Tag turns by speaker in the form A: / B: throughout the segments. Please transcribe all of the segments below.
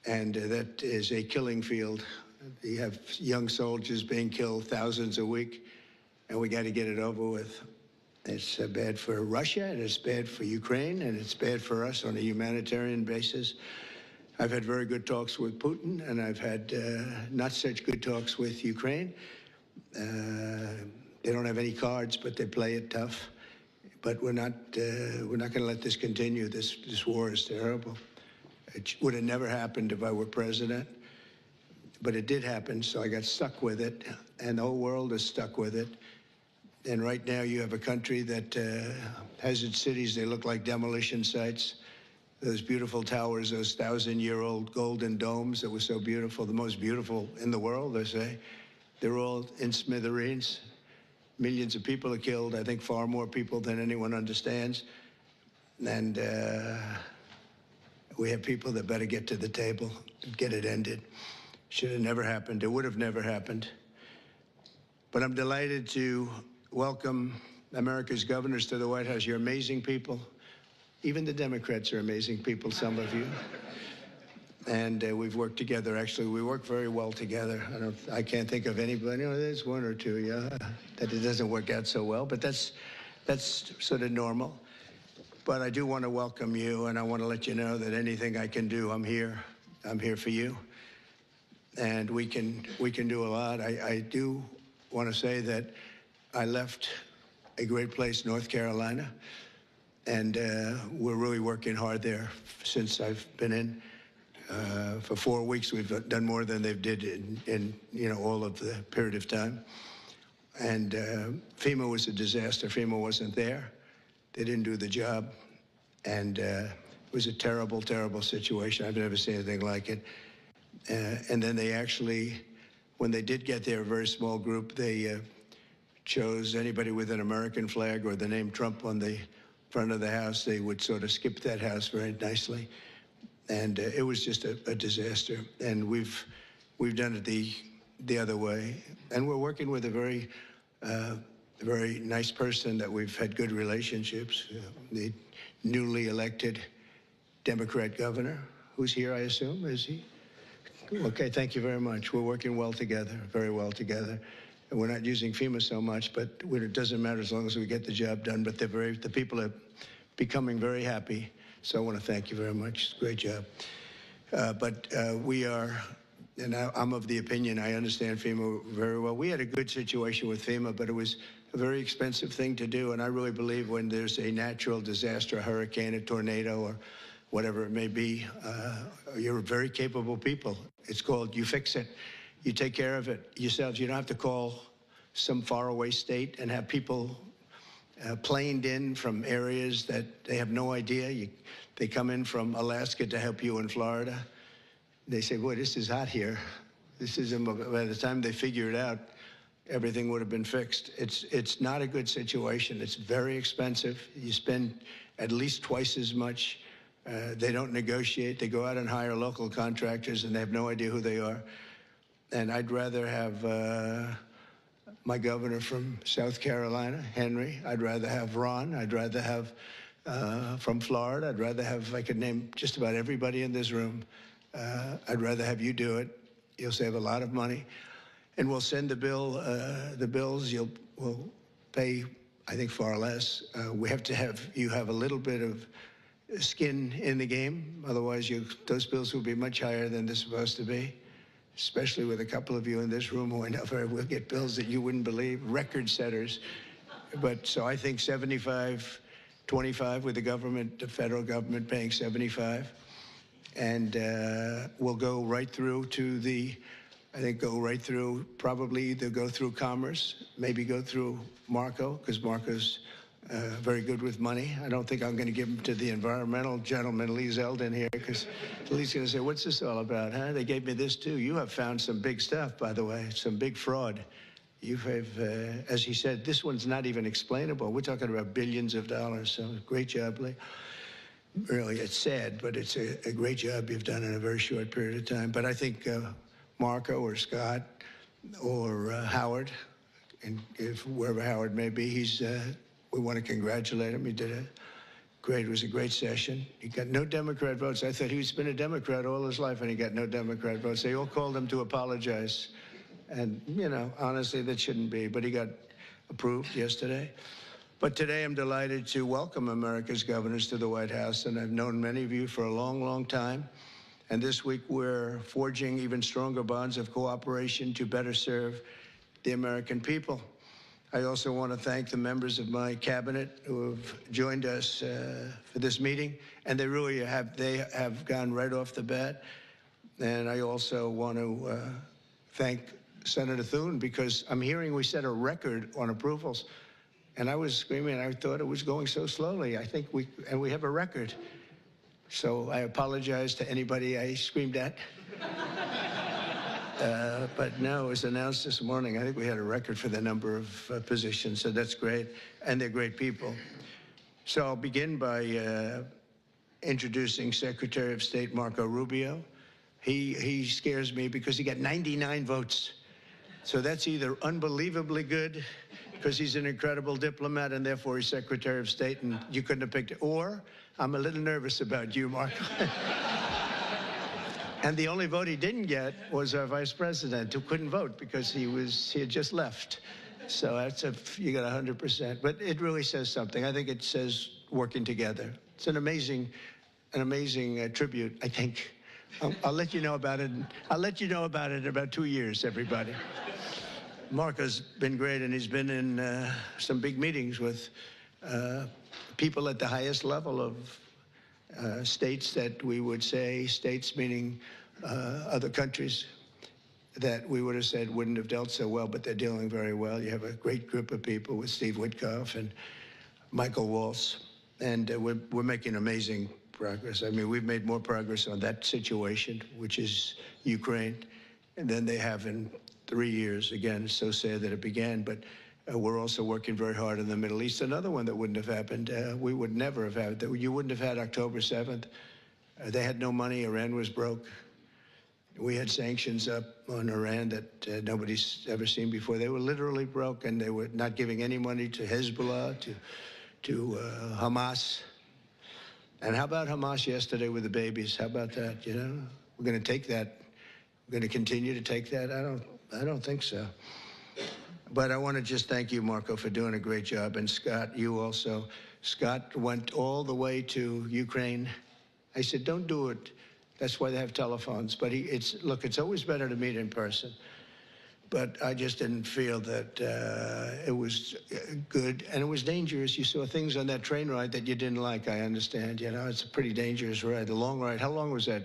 A: and that is a killing field. You have young soldiers being killed, thousands a week, and we got to get it over with. It's bad for Russia, and it's bad for Ukraine, and it's bad for us on a humanitarian basis. I've had very good talks with Putin, and I've had not such good talks with Ukraine. They don't have any cards, but they play it tough. But we're not going to let this continue. This war is terrible. It would have never happened if I were president, but it did happen, so I got stuck with it, and the whole world is stuck with it. And right now you have a country that has its cities, they look like demolition sites. Those beautiful towers, those 1,000-year-old golden domes that were so beautiful, the most beautiful in the world, they say, they're all in smithereens. Millions of people are killed, I think far more people than anyone understands. And we have people that better get to the table and get it ended. Should have never happened. It would have never happened. But I'm delighted to welcome America's governors to the White House. You're amazing people. Even the Democrats are amazing people, some of you. And we've worked together. Actually, we work very well together. I can't think of anybody. There's one or two, yeah, that it doesn't work out so well. But that's sort of normal. But I do want to welcome you, and I want to let you know that anything I can do, I'm here. I'm here for you. And we can do a lot. I do want to say that I left a great place, North Carolina, and we're really working hard there since I've been in. For 4 weeks, we've done more than they've did in all of the period of time. And FEMA was a disaster. FEMA wasn't there. They didn't do the job. And it was a terrible, terrible situation. I've never seen anything like it. And then they actually, when they did get there, a very small group, they chose anybody with an American flag or the name Trump on the front of the house. They would sort of skip that house very nicely. And it was just a disaster. And we've done it the other way. And we're working with a very nice person that we've had good relationships, the newly elected Democrat governor, who's here, I assume, is he? Okay, thank you very much. We're working well together, very well together. And we're not using FEMA so much, but it doesn't matter as long as we get the job done. But the people are becoming very happy. So I want to thank you very much. Great job. But we are, and I'm of the opinion, I understand FEMA very well. We had a good situation with FEMA, but it was a very expensive thing to do. And I really believe when there's a natural disaster, a hurricane, a tornado, or whatever it may be, you're very capable people. It's called you fix it. You take care of it yourselves. You don't have to call some faraway state and have people planed in from areas that they have no idea. They come in from Alaska to help you in Florida. They say, boy, this is hot here. This is, by the time they figure it out, everything would have been fixed. It's not a good situation. It's very expensive. You spend at least twice as much. They don't negotiate. They go out and hire local contractors, and they have no idea who they are. And I'd rather have my governor from South Carolina, Henry. I'd rather have Ron. I'd rather have from Florida. I'd rather have, I could name just about everybody in this room. I'd rather have you do it. You'll save a lot of money. And we'll send the bills. We'll pay, I think, far less. We have to have, you have a little bit of skin in the game. Otherwise, those bills will be much higher than they're supposed to be. Especially with a couple of you in this room who I know will get bills that you wouldn't believe, record setters. But so I think 75-25 with the government, the federal government paying 75. And we'll go right through to probably either go through Commerce, maybe go through Marco, because Marco's very good with money. I don't think I'm going to give him to the environmental gentleman, Lee Zeldin here, because Lee's going to say, what's this all about, huh? They gave me this, too. You have found some big stuff, by the way, some big fraud. You have, as he said, this one's not even explainable. We're talking about billions of dollars, so great job, Lee. Really, it's sad, but it's a great job you've done in a very short period of time. But I think Marco or Scott or Howard, and if wherever Howard may be, we want to congratulate him. He did Great. It was a great session. He got no Democrat votes. I thought he's been a Democrat all his life, and he got no Democrat votes. They all called him to apologize. And, you know, honestly, that shouldn't be. But he got approved yesterday. But today I'm delighted to welcome America's governors to the White House. And I've known many of you for a long, long time. And this week we're forging even stronger bonds of cooperation to better serve the American people. I also want to thank the members of my cabinet who have joined us for this meeting, and they really have gone right off the bat. And I also want to thank Senator Thune, because I'm hearing we set a record on approvals, and I was screaming. I thought it was going so slowly. I think we have a record. So I apologize to anybody I screamed at. But no, it was announced this morning. I think we had a record for the number of positions, so that's great. And they're great people. So I'll begin by introducing Secretary of State Marco Rubio. He scares me because he got 99 votes. So that's either unbelievably good, because he's an incredible diplomat and therefore he's Secretary of State and you couldn't have picked it, or I'm a little nervous about you, Marco. And the only vote he didn't get was our vice president, who couldn't vote because he had just left. So that's you got 100%. But it really says something. I think it says working together. It's an amazing tribute, I think. I'll let you know about it. I'll let you know about it in about 2 years, everybody. Marco's been great, and he's been in some big meetings with people at the highest level of states that we would say, states meaning other countries that we would have said wouldn't have dealt so well, but they're dealing very well. You have a great group of people with Steve Witkoff and Michael Waltz, and we're making amazing progress. I mean, we've made more progress on that situation, which is Ukraine, than they have in 3 years. Again, it's so sad that it began, but we're also working very hard in the Middle East. Another one that wouldn't have happened, we would never have had, that you wouldn't have had October 7th. They had no money. Iran was broke. We had sanctions up on Iran that nobody's ever seen before. They were literally broke, and they were not giving any money to Hezbollah, to Hamas. And how about Hamas yesterday with the babies? How about that, you know? We're going to take that. We're going to continue to take that? I don't think so. But I want to just thank you, Marco, for doing a great job. And Scott, you also. Scott went all the way to Ukraine. I said, don't do it. That's why they have telephones. But look, it's always better to meet in person. But I just didn't feel that it was good. And it was dangerous. You saw things on that train ride that you didn't like, I understand. You know, it's a pretty dangerous ride, a long ride. How long was that?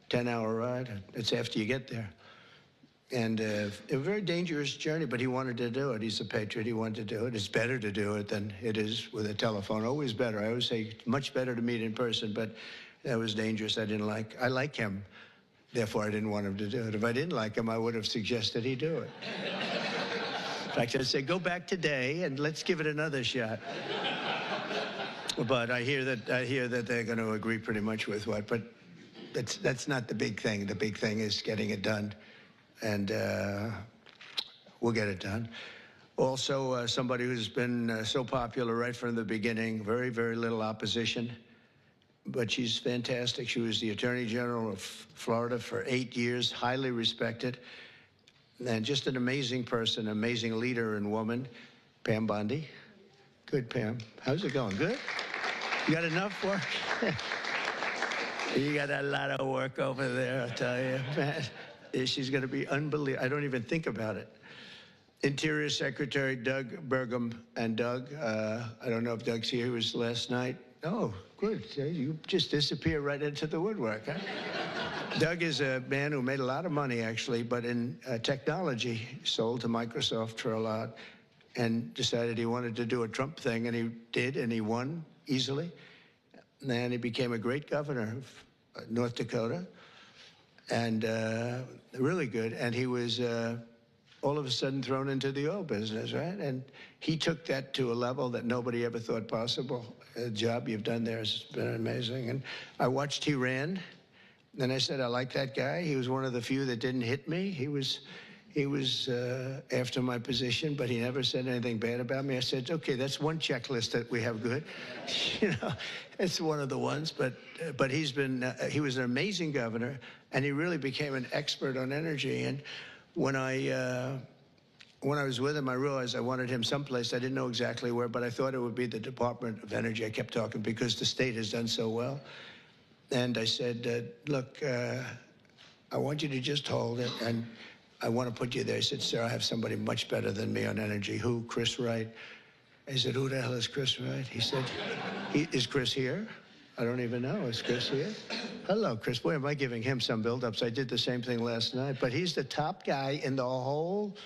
B: 10 hours.
A: 10-hour ride? It's after you get there. And a very dangerous journey, but he wanted to do it. He's a patriot. He wanted to do it. It's better to do it than it is with a telephone. Always better. I always say much better to meet in person, but that was dangerous. I like him. Therefore, I didn't want him to do it. If I didn't like him, I would have suggested he do it. In fact, I'd say, go back today and let's give it another shot. But I hear that they're going to agree pretty much with what, but that's not the big thing. The big thing is getting it done. And we'll get it done. Also, somebody who's been so popular right from the beginning, very, very little opposition, but she's fantastic. She was the Attorney General of Florida for 8 years, highly respected, and just an amazing person, amazing leader and woman, Pam Bondi. Good, Pam. How's it going? Good? You got enough work? You got a lot of work over there, I'll tell you, man. She's going to be unbelievable. I don't even think about it. Interior Secretary Doug Burgum. And Doug, I don't know if Doug's here. He was last night. Oh, good. You just disappear right into the woodwork, huh? Doug is a man who made a lot of money, actually, but in technology, sold to Microsoft for a lot, and decided he wanted to do a Trump thing, and he did, and he won easily. And he became a great governor of North Dakota. And really good. And he was all of a sudden thrown into the oil business, right? And he took that to a level that nobody ever thought possible. The job you've done there has been amazing. And I watched he ran. Then I said, I like that guy. He was one of the few that didn't hit me. He was He was after my position, but he never said anything bad about me. I said, okay, that's one checklist that we have good. You know, it's one of the ones. But he's been, he was an amazing governor, and he really became an expert on energy. And when I was with him, I realized I wanted him someplace. I didn't know exactly where, but I thought it would be the Department of Energy. I kept talking because the state has done so well. And I said, look, I want you to just hold it, and I want to put you there. He said, sir, I have somebody much better than me on energy. Who? Chris Wright. I said, who the hell is Chris Wright? He said, is Chris here? I don't even know. Is Chris here? Hello, Chris. Boy, am I giving him some buildups. I did the same thing last night. But he's the top guy in the whole,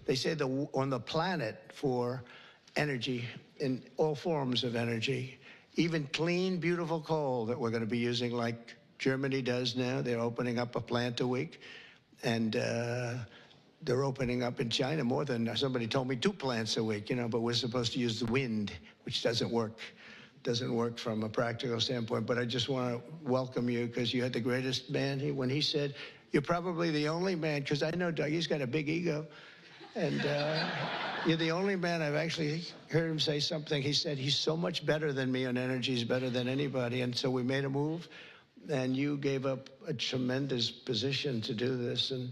A: they say, on the planet for energy, in all forms of energy. Even clean, beautiful coal that we're going to be using like Germany does now. They're opening up a plant a week. And they're opening up in China more than, somebody told me, 2 plants a week, you know, but we're supposed to use the wind, which doesn't work. Doesn't work from a practical standpoint. But I just want to welcome you because you had the greatest man. When he said, you're probably the only man, because I know Doug, he's got a big ego. And you're the only man I've actually heard him say something. He said, he's so much better than me on energy. He's better than anybody. And so we made a move. And you gave up a tremendous position to do this, and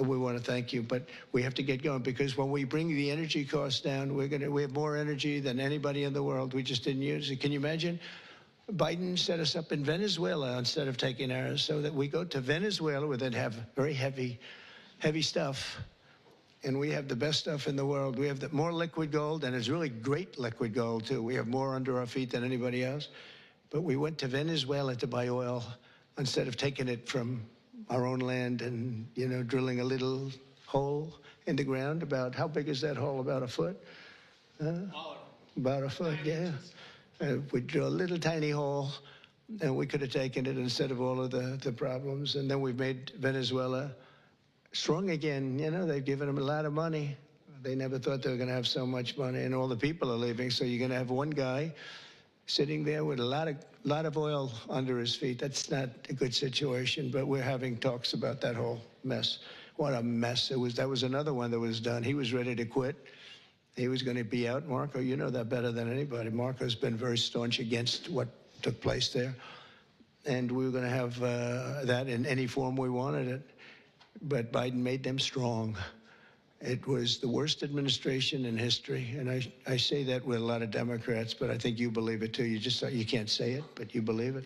A: we want to thank you. But we have to get going because when we bring the energy costs down, we have more energy than anybody in the world. We just didn't use it. Can you imagine? Biden set us up in Venezuela instead of taking ours, so that we go to Venezuela where they'd have very heavy stuff, and we have the best stuff in the world. We have more liquid gold, and it's really great liquid gold too. We have more under our feet than anybody else. But we went to Venezuela to buy oil instead of taking it from our own land and, you know, drilling a little hole in the ground. About, how big is that hole? About a foot? About a foot, yeah. We drill a little tiny hole, and we could have taken it instead of all of the problems. And then we've made Venezuela strong again. You know, they've given them a lot of money. They never thought they were going to have so much money, and all the people are leaving. So you're going to have one guy sitting there with a lot of oil under his feet. That's not a good situation, but we're having talks about that whole mess. What a mess it was. That was another one that was done. He was ready to quit. He was going to be out. Marco, you know that better than anybody. Marco's been very staunch against what took place there. And we were going to have that in any form we wanted it. But Biden made them strong. It was the worst administration in history, and I say that with a lot of Democrats, but I think you believe it too. You can't say it, but you believe it.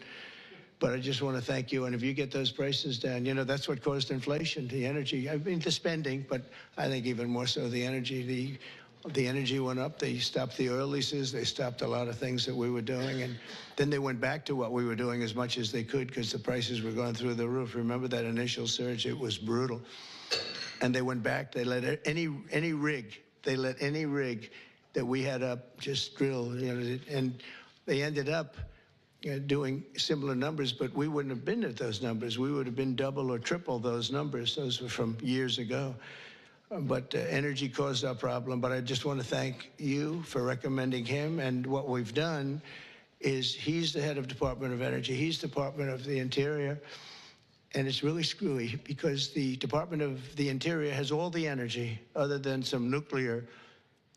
A: But I just want to thank you, and if you get those prices down, you know, that's what caused inflation, the energy. I mean, the spending, but I think even more so the energy. The energy went up. They stopped the oil leases. They stopped a lot of things that we were doing, and then they went back to what we were doing as much as they could because the prices were going through the roof. Remember that initial surge? It was brutal. And they went back. They let any rig. They let any rig that we had up just drill. You know, and they ended up doing similar numbers, but we wouldn't have been at those numbers. We would have been double or triple those numbers. Those were from years ago. But energy caused our problem. But I just want to thank you for recommending him. And what we've done is he's the head of Department of Energy. He's Department of the Interior. And it's really screwy because the Department of the Interior has all the energy other than some nuclear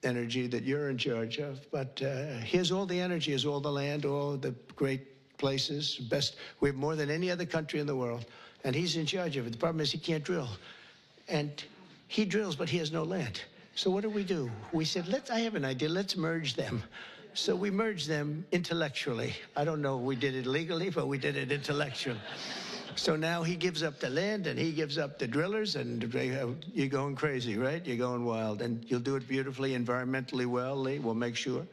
A: energy that you're in charge of. But he has all the energy, has all the land, all the great places, best. We have more than any other country in the world. And he's in charge of it. The problem is he can't drill. And he drills, but he has no land. So what do? We said, I have an idea. Let's merge them. So we merged them intellectually. I don't know if we did it legally, but we did it intellectually. So now he gives up the land and he gives up the drillers, and you're going crazy, right? You're going wild, and you'll do it beautifully, environmentally well, Lee. We'll make sure.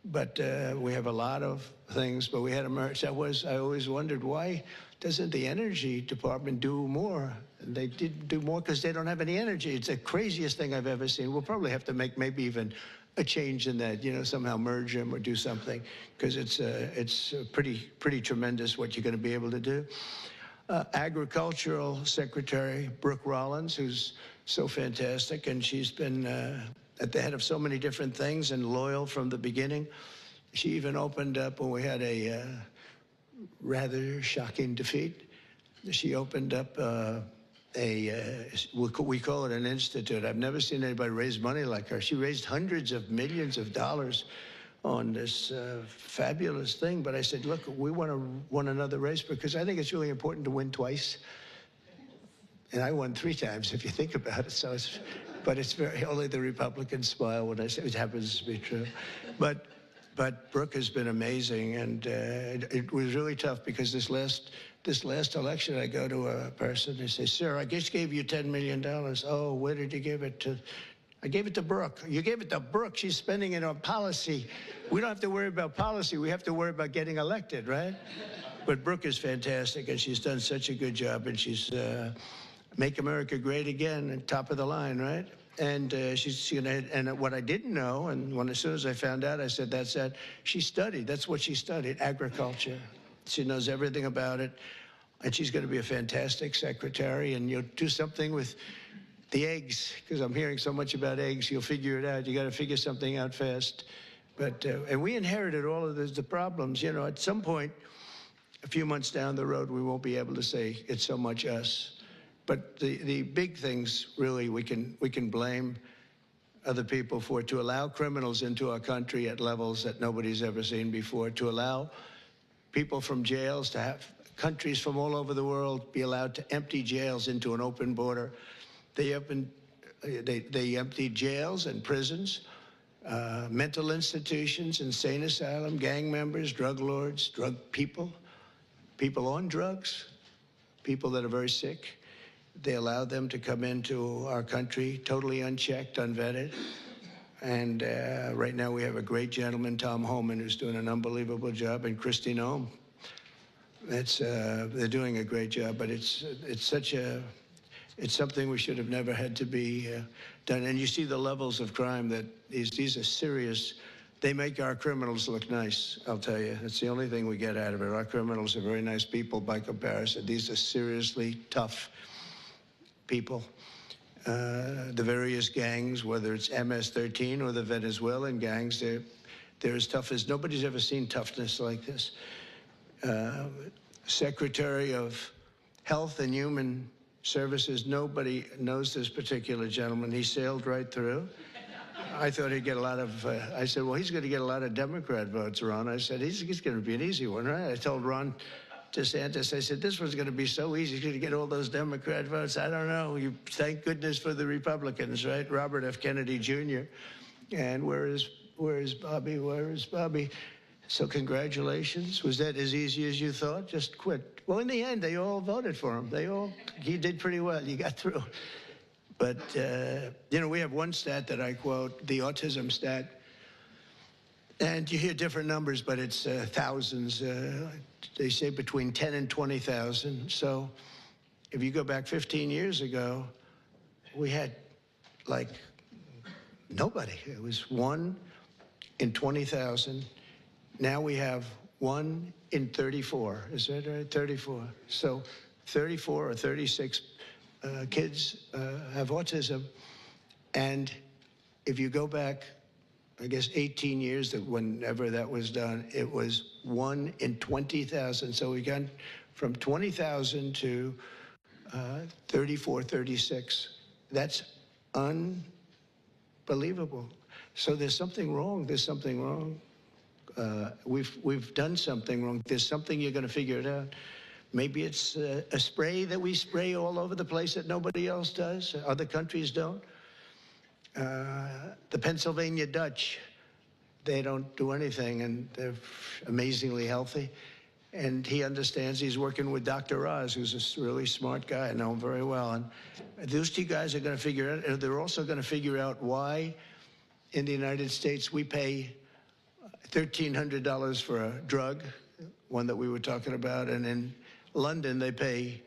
A: But we have a lot of things, but we had to merge. I always wondered, why doesn't the Energy Department do more? They did do more because they don't have any energy. It's the craziest thing I've ever seen. We'll probably have to make maybe even a change in that, you know, somehow merge them or do something, because it's pretty tremendous what you're going to be able to do. Agricultural Secretary Brooke Rollins, who's so fantastic, and she's been at the head of so many different things and loyal from the beginning. She even opened up when we had a rather shocking defeat. She opened up we call it an institute. I've never seen anybody raise money like her. She raised hundreds of millions of dollars on this fabulous thing. But I said, look, we want to win another race because I think it's really important to win twice. And I won 3 times, if you think about it. So it's, but it's very, only the Republicans smile when I say it happens to be true. But Brooke has been amazing, and it was really tough because this last election, I go to a person, they say, sir, I just gave you $10 million. Oh, where did you give it to? I gave it to Brooke. You gave it to Brooke. She's spending it on policy. We don't have to worry about policy. We have to worry about getting elected, right? But Brooke is fantastic, and she's done such a good job, and she's Make America Great Again, and top of the line, right? And she's gonna, and what I didn't know, and as soon as I found out, I said, that's that. She studied, that's what she studied, agriculture. She knows everything about it, and she's gonna be a fantastic secretary, and you'll do something with the eggs, because I'm hearing so much about eggs, you'll figure it out. You gotta figure something out fast. But, and we inherited all of the problems. You know, at some point, a few months down the road, we won't be able to say it's so much us. But the big things, really, we can blame other people for, to allow criminals into our country at levels that nobody's ever seen before, to allow people from jails to have countries from all over the world be allowed to empty jails into an open border. They emptied jails and prisons, mental institutions, insane asylum, gang members, drug lords, drug people, people on drugs, people that are very sick. They allowed them to come into our country totally unchecked, unvetted. And right now we have a great gentleman, Tom Homan, who's doing an unbelievable job, and Kristi Noem. They're doing a great job, but it's something we should have never had to be done. And you see the levels of crime that these are serious. They make our criminals look nice, I'll tell you. That's the only thing we get out of it. Our criminals are very nice people by comparison. These are seriously tough people. The various gangs, whether it's MS-13 or the Venezuelan gangs, they're as tough as nobody's ever seen toughness like this. Secretary of Health and Human Services, nobody knows this particular gentleman. He sailed right through. I thought he'd get a lot of, I said, well, he's going to get a lot of Democrat votes, Ron. I said, he's going to be an easy one, right? I told Ron DeSantis, I said, this one's going to be so easy. He's going to get all those Democrat votes. I don't know. You thank goodness for the Republicans, right? Robert F. Kennedy Jr. And where is Bobby? Where is Bobby? So congratulations. Was that as easy as you thought? Just quit. Well, in the end, they all voted for him. He did pretty well. You got through. But, you know, we have one stat that I quote, the autism stat. And you hear different numbers, but it's thousands. They say between 10 and 20,000. So if you go back 15 years ago, we had like nobody. It was 1 in 20,000. Now we have 1 in 34. Is that right? 34. So 34 or 36 kids have autism. And if you go back, I guess 18 years, that whenever that was done, it was 1 in 20,000. So we got from 20,000 to 34, 36. That's unbelievable. So there's something wrong. There's something wrong. We've done something wrong. There's something, you're going to figure it out. Maybe it's a spray that we spray all over the place that nobody else does. Other countries don't. The Pennsylvania Dutch, they don't do anything, and they're amazingly healthy. And he understands. He's working with Dr. Oz, who's a really smart guy. I know him very well. And those two guys are going to figure it out. They're also going to figure out why in the United States we pay $1,300 for a drug, one that we were talking about, and in London they pay,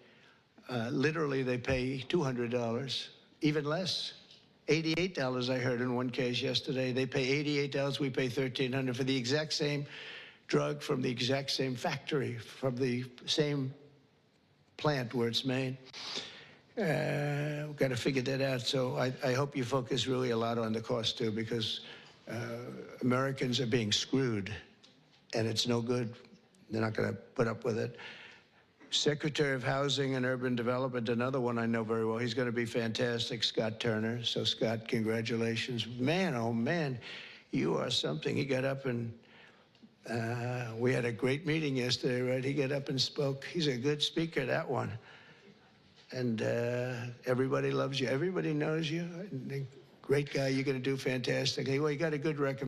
A: literally they pay $200, even less. $88, I heard in one case yesterday. They pay $88, we pay $1,300 for the exact same drug from the exact same factory, from the same plant where it's made. We've got to figure that out. So I hope you focus really a lot on the cost too, because Americans are being screwed, and it's no good. They're not going to put up with it. Secretary of Housing and Urban Development, another one I know very well. He's going to be fantastic, Scott Turner. So, Scott, congratulations. Man, oh, man, you are something. He got up and we had a great meeting yesterday, right? He got up and spoke. He's a good speaker, that one. And everybody loves you. Everybody knows you. Great guy. You're going to do fantastically. Well, you got a good record.